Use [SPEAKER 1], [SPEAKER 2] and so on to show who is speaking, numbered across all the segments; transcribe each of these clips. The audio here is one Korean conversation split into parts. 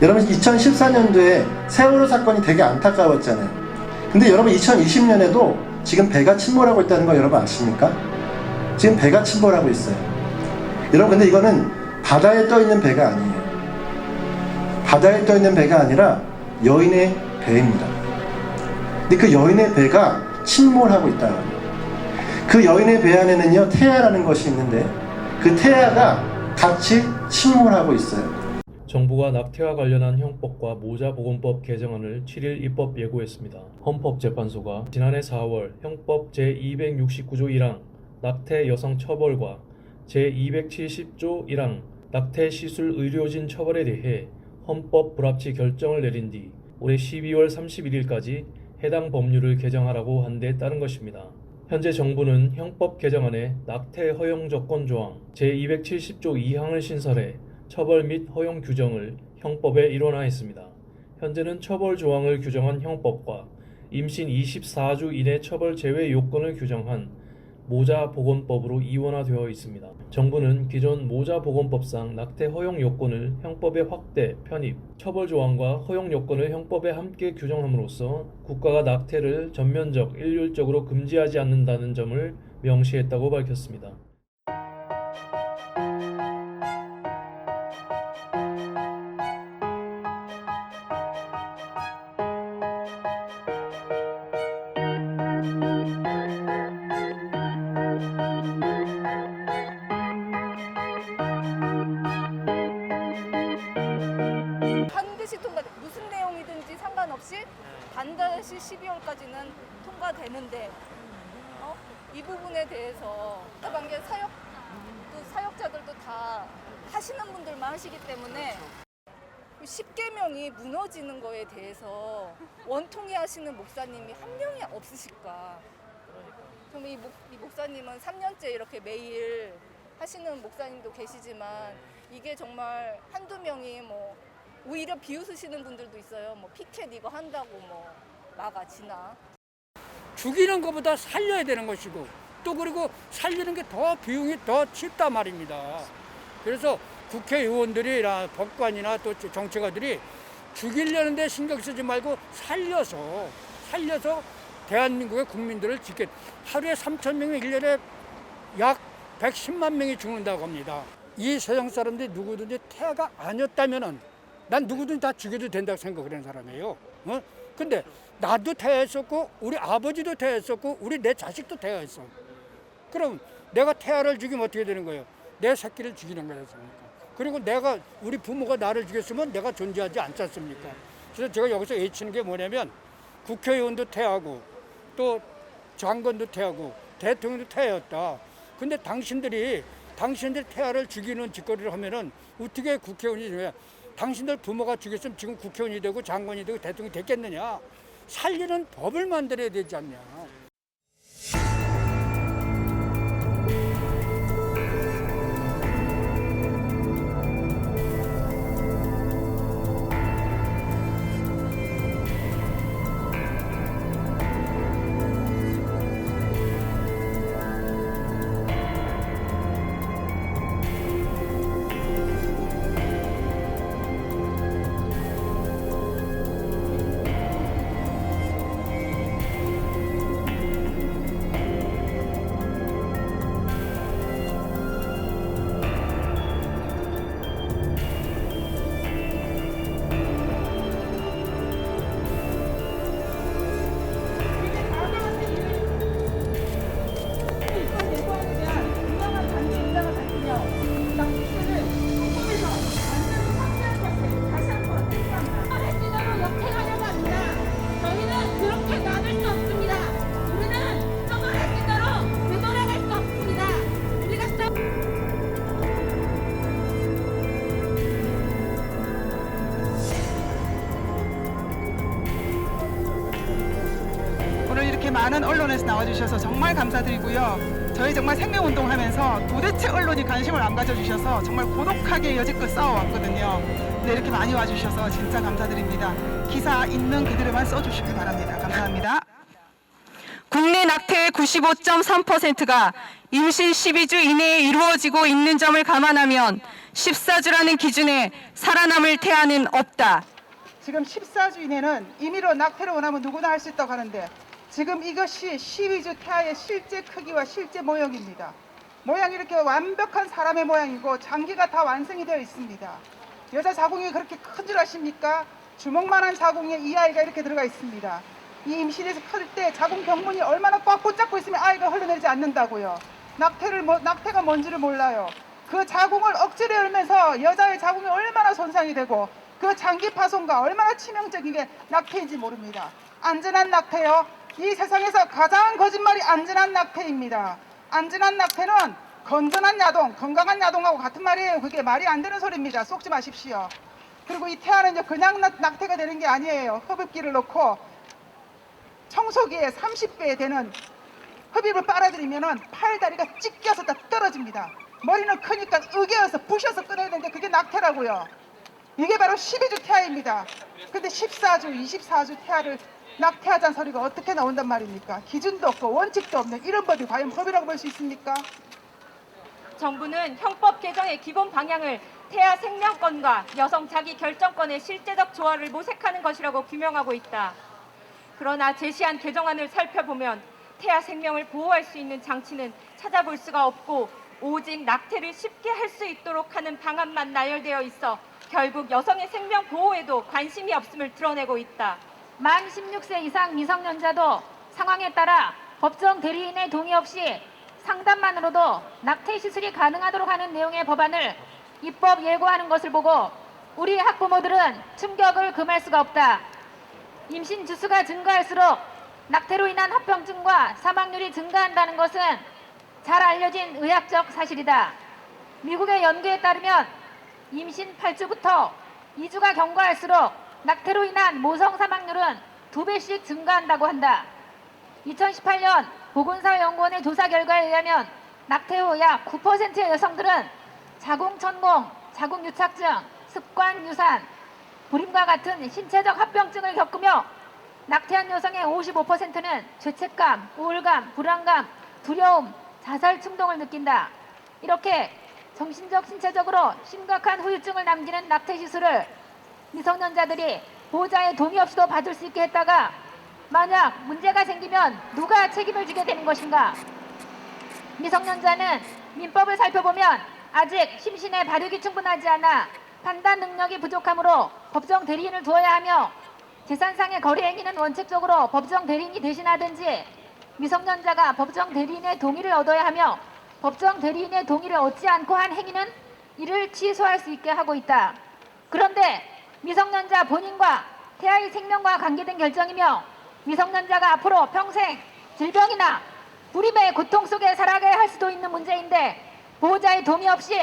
[SPEAKER 1] 여러분 2014년도에 세월호 사건이 되게 안타까웠잖아요. 근데 여러분 2020년에도 지금 배가 침몰하고 있다는 거 여러분 아십니까? 지금 배가 침몰하고 있어요. 여러분 근데 이거는 바다에 떠 있는 배가 아니에요. 바다에 떠 있는 배가 아니라 여인의 배입니다. 근데 그 여인의 배가 침몰하고 있다. 그 여인의 배 안에는요 태아라는 것이 있는데 그 태아가 같이 침몰하고 있어요.
[SPEAKER 2] 정부가 낙태와 관련한 형법과 모자보건법 개정안을 7일 입법 예고했습니다. 헌법재판소가 지난해 4월 형법 제269조 1항 낙태 여성 처벌과 제270조 1항 낙태 시술 의료진 처벌에 대해 헌법 불합치 결정을 내린 뒤 올해 12월 31일까지 해당 법률을 개정하라고 한 데 따른 것입니다. 현재 정부는 형법 개정안에 낙태 허용 조건 조항 제270조 2항을 신설해 처벌 및 허용 규정을 형법에 일원화했습니다. 현재는 처벌 조항을 규정한 형법과 임신 24주 이내 처벌 제외 요건을 규정한 모자보건법으로 이원화되어 있습니다. 정부는 기존 모자보건법상 낙태 허용 요건을 형법에 확대, 편입, 처벌 조항과 허용 요건을 형법에 함께 규정함으로써 국가가 낙태를 전면적, 일률적으로 금지하지 않는다는 점을 명시했다고 밝혔습니다.
[SPEAKER 3] 반드시 통과, 무슨 내용이든지 상관없이 반드시 12월까지는 통과되는데 이 부분에 대해서 관계 사역자들도 다 하시는 분들만 하시기 때문에 10계명이 무너지는 거에 대해서 원통이 하시는 목사님이 한 명이 없으실까? 그럼 이 목사님은 3년째 이렇게 매일 하시는 목사님도 계시지만 이게 정말 한두 명이 뭐 오히려 비웃으시는 분들도 있어요. 뭐 피켓 이거 한다고 뭐 막아지나.
[SPEAKER 4] 죽이는 것보다 살려야 되는 것이고 또 그리고 살리는 게 더 비용이 더 쉽단 말입니다. 그래서 국회의원들이나 법관이나 또 정치가들이 죽이려는 데 신경 쓰지 말고 살려서 대한민국의 국민들을 지켜. 하루에 3,000명이 1년에 약 110만 명이 죽는다고 합니다. 이 세상 사람들이 누구든지 태아가 아니었다면은 난 누구든지 다 죽여도 된다고 생각을 하는 사람이에요. 근데 나도 태아했었고 우리 아버지도 태아했었고 내 자식도 태아했어. 그럼 내가 태아를 죽이면 어떻게 되는 거예요? 내 새끼를 죽이는 거였습니까? 그리고 우리 부모가 나를 죽였으면 내가 존재하지 않지 않습니까? 그래서 제가 여기서 외치는 게 뭐냐면 국회의원도 태아하고 또 장관도 태아하고 대통령도 태아였다. 근데 당신들이 태아를 죽이는 짓거리를 하면은 어떻게 국회의원이 되냐? 당신들 부모가 죽였으면 지금 국회의원이 되고 장관이 되고 대통령이 됐겠느냐? 살리는 법을 만들어야 되지 않냐?
[SPEAKER 5] 이렇게 많은 언론에서 나와주셔서 정말 감사드리고요. 저희 정말 생명운동하면서 도대체 언론이 관심을 안 가져주셔서 정말 고독하게 여지껏 싸워왔거든요. 근데 이렇게 많이 와주셔서 진짜 감사드립니다. 기사 있는 그대로만 써주시길 바랍니다. 감사합니다.
[SPEAKER 6] 국내 낙태의 95.3%가 임신 12주 이내에 이루어지고 있는 점을 감안하면 14주라는 기준에 살아남을 태아는 없다.
[SPEAKER 5] 지금 14주 이내는 임의로 낙태를 원하면 누구나 할 수 있다고 하는데 지금 이것이 12주 태아의 실제 크기와 실제 모형입니다. 모양이 이렇게 완벽한 사람의 모양이고 장기가 다 완성이 되어 있습니다. 여자 자궁이 그렇게 큰 줄 아십니까? 주먹만한 자궁에 이 아이가 이렇게 들어가 있습니다. 이 임신에서 클 때 자궁 병문이 얼마나 꽉 붙잡고 있으면 아이가 흘러내리지 않는다고요. 낙태가 뭔지를 몰라요. 그 자궁을 억지로 열면서 여자의 자궁이 얼마나 손상이 되고 그 장기 파손과 얼마나 치명적인 게 낙태인지 모릅니다. 안전한 낙태요. 이 세상에서 가장 거짓말이 안전한 낙태입니다. 안전한 낙태는 건전한 야동, 건강한 야동하고 같은 말이에요. 그게 말이 안 되는 소리입니다. 속지 마십시오. 그리고 이 태아는 그냥 낙태가 되는 게 아니에요. 흡입기를 넣고 청소기에 30배 되는 흡입을 빨아들이면 팔다리가 찢겨서 다 떨어집니다. 머리는 크니까 으개어서 부셔서 꺼내야 되는데 그게 낙태라고요. 이게 바로 12주 태아입니다. 근데 14주, 24주 태아를 낙태하자는 소리가 어떻게 나온단 말입니까? 기준도 없고 원칙도 없는 이런 법이 과연 법이라고 볼 수 있습니까?
[SPEAKER 7] 정부는 형법 개정의 기본 방향을 태아 생명권과 여성 자기 결정권의 실제적 조화를 모색하는 것이라고 규명하고 있다. 그러나 제시한 개정안을 살펴보면 태아 생명을 보호할 수 있는 장치는 찾아볼 수가 없고 오직 낙태를 쉽게 할 수 있도록 하는 방안만 나열되어 있어 결국 여성의 생명 보호에도 관심이 없음을 드러내고 있다.
[SPEAKER 8] 만 16세 이상 미성년자도 상황에 따라 법정 대리인의 동의 없이 상담만으로도 낙태 시술이 가능하도록 하는 내용의 법안을 입법 예고하는 것을 보고 우리 학부모들은 충격을 금할 수가 없다. 임신 주수가 증가할수록 낙태로 인한 합병증과 사망률이 증가한다는 것은 잘 알려진 의학적 사실이다. 미국의 연구에 따르면 임신 8주부터 2주가 경과할수록 낙태로 인한 모성 사망률은 2배씩 증가한다고 한다. 2018년 보건사연구원의 조사 결과에 의하면 낙태 후 약 9%의 여성들은 자궁 천공, 자궁 유착증, 습관 유산, 불임과 같은 신체적 합병증을 겪으며 낙태한 여성의 55%는 죄책감, 우울감, 불안감, 두려움, 자살 충동을 느낀다. 이렇게 정신적, 신체적으로 심각한 후유증을 남기는 낙태 시술을 미성년자들이 보호자의 동의 없이도 받을 수 있게 했다가 만약 문제가 생기면 누가 책임을 지게 되는 것인가? 미성년자는 민법을 살펴보면 아직 심신의 발육이 충분하지 않아 판단 능력이 부족하므로 법정 대리인을 두어야 하며 재산상의 거래 행위는 원칙적으로 법정 대리인이 대신하든지 미성년자가 법정 대리인의 동의를 얻어야 하며 법정 대리인의 동의를 얻지 않고 한 행위는 이를 취소할 수 있게 하고 있다. 그런데 미성년자 본인과 태아의 생명과 관계된 결정이며 미성년자가 앞으로 평생 질병이나 불임의 고통 속에 살아가야 할 수도 있는 문제인데 보호자의 동의 없이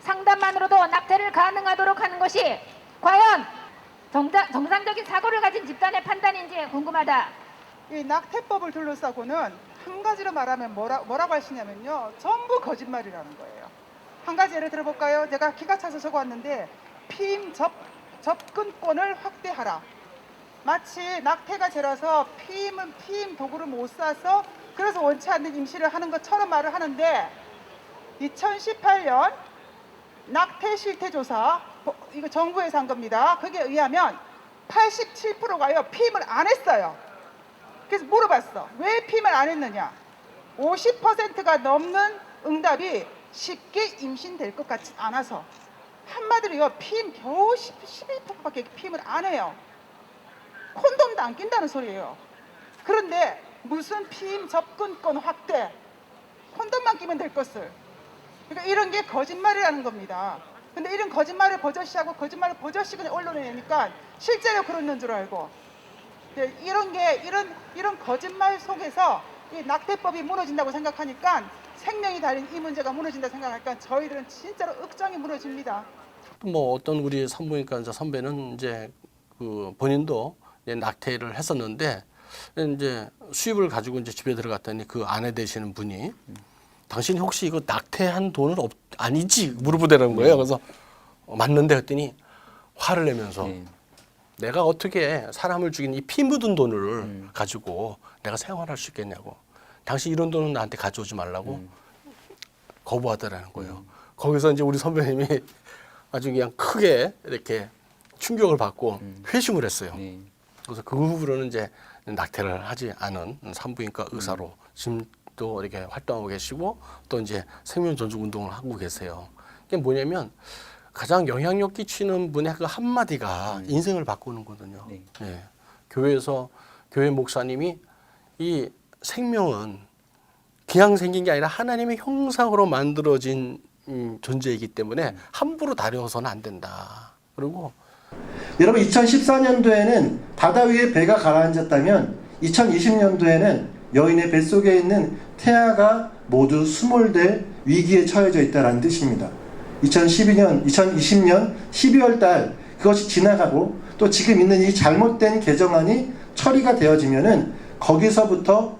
[SPEAKER 8] 상담만으로도 낙태를 가능하도록 하는 것이 과연 정상적인 사고를 가진 집단의 판단인지 궁금하다.
[SPEAKER 5] 이 낙태법을 둘러싸고는 한 가지로 말하면 뭐라고 하시냐면요. 전부 거짓말이라는 거예요. 한 가지 예를 들어볼까요? 제가 기가 차서 적어왔는데 피임 접근권을 확대하라. 마치 낙태가 죄라서 피임은 피임 도구를 못 사서 그래서 원치 않는 임신을 하는 것처럼 말을 하는데 2018년 낙태 실태 조사 이거 정부에서 한 겁니다. 거기에 의하면 87%가요 피임을 안 했어요. 그래서 물어봤어. 왜 피임을 안 했느냐? 50%가 넘는 응답이 쉽게 임신될 것 같지 않아서. 한마디로요 피임 겨우 11%밖에 피임을 안 해요. 콘돔도 안 낀다는 소리예요. 그런데 무슨 피임 접근권 확대, 콘돔만 끼면 될 것을. 그러니까 이런 게 거짓말이라는 겁니다. 근데 이런 거짓말을 버젓이하고 거짓말을 버젓이 언론에 내니까 실제로 그러는 줄 알고 이런 거짓말 속에서 이 낙태법이 무너진다고 생각하니까 생명이 달린 이 문제가 무너진다 생각하니까 저희들은 진짜로 억장이 무너집니다.
[SPEAKER 9] 뭐 어떤 우리 산부인과 의사 선배는 이제 그 본인도 이제 낙태를 했었는데 이제 수입을 가지고 이제 집에 들어갔더니 그 아내 되시는 분이 당신이 혹시 이거 낙태한 돈은 아니지 물어보더라는 거예요. 그래서 맞는데 했더니 화를 내면서 내가 어떻게 사람을 죽인 이 피 묻은 돈을 가지고 내가 생활할 수 있겠냐고. 당신 이런 돈은 나한테 가져오지 말라고 거부하더라는 거예요. 거기서 이제 우리 선배님이 아주 그냥 크게 이렇게 충격을 받고 회심을 했어요. 그래서 그 후로는 이제 낙태를 하지 않은 산부인과 의사로 지금 또 이렇게 활동하고 계시고 또 이제 생명 존중 운동을 하고 계세요. 이게 뭐냐면 가장 영향력 끼치는 분의 그 한마디가 인생을 바꾸는 거거든요. 네. 교회에서 교회 목사님이 이 생명은 그냥 생긴 게 아니라 하나님의 형상으로 만들어진 존재이기 때문에 함부로 다뤄서는 안 된다. 그리고
[SPEAKER 1] 여러분 2014년도에는 바다 위에 배가 가라앉았다면 2020년도에는 여인의 뱃속에 있는 태아가 모두 수몰될 위기에 처해져 있다는 뜻입니다. 2020년 12월 달 그것이 지나가고 또 지금 있는 이 잘못된 개정안이 처리가 되어지면은 거기서부터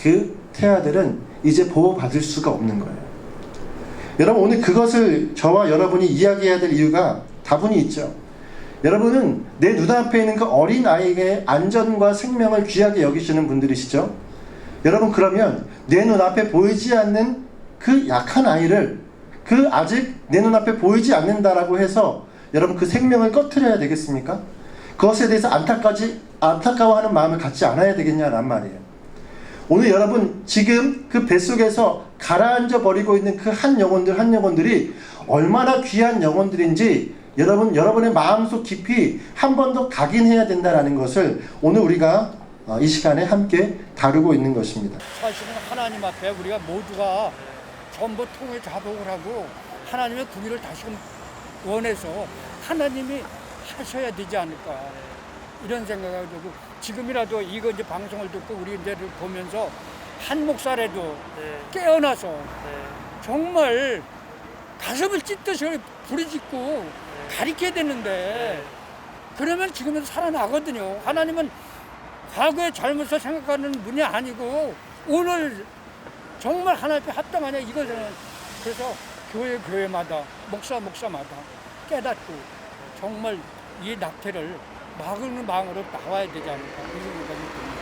[SPEAKER 1] 그 태아들은 이제 보호받을 수가 없는 거예요. 여러분 오늘 그것을 저와 여러분이 이야기해야 될 이유가 다분히 있죠. 여러분은 내 눈앞에 있는 그 어린 아이의 안전과 생명을 귀하게 여기시는 분들이시죠. 여러분 그러면 내 눈앞에 보이지 않는 그 약한 아이를 그 아직 내 눈앞에 보이지 않는다라고 해서 여러분 그 생명을 꺼트려야 되겠습니까? 그것에 대해서 안타까워하는 마음을 갖지 않아야 되겠냐란 말이에요. 오늘 여러분 지금 그 뱃속에서 가라앉아 버리고 있는 그 한 영혼들이 얼마나 귀한 영혼들인지 여러분의 마음속 깊이 한 번 더 각인해야 된다는 것을 오늘 우리가 이 시간에 함께 다루고 있는 것입니다.
[SPEAKER 4] 사실은 하나님 앞에 우리가 모두가 전부 통해 자복을 하고 하나님의 국위를 다시금 원해서 하나님이 하셔야 되지 않을까 이런 생각이 들고 지금이라도 이거 이제 방송을 듣고 우리 이제 보면서 한 목사라도 깨어나서 정말 가슴을 찢듯이 부르짖고 가리켜야 되는데 그러면 지금은 살아나거든요. 하나님은 과거의 잘못을 생각하는 분이 아니고 오늘 정말 하나님 앞에 합당하냐 이거는 그래서 교회마다 목사마다 깨닫고 정말 이 낙태를 막는 방으로 나와야 되지 않을까 이런 생각이 듭니다.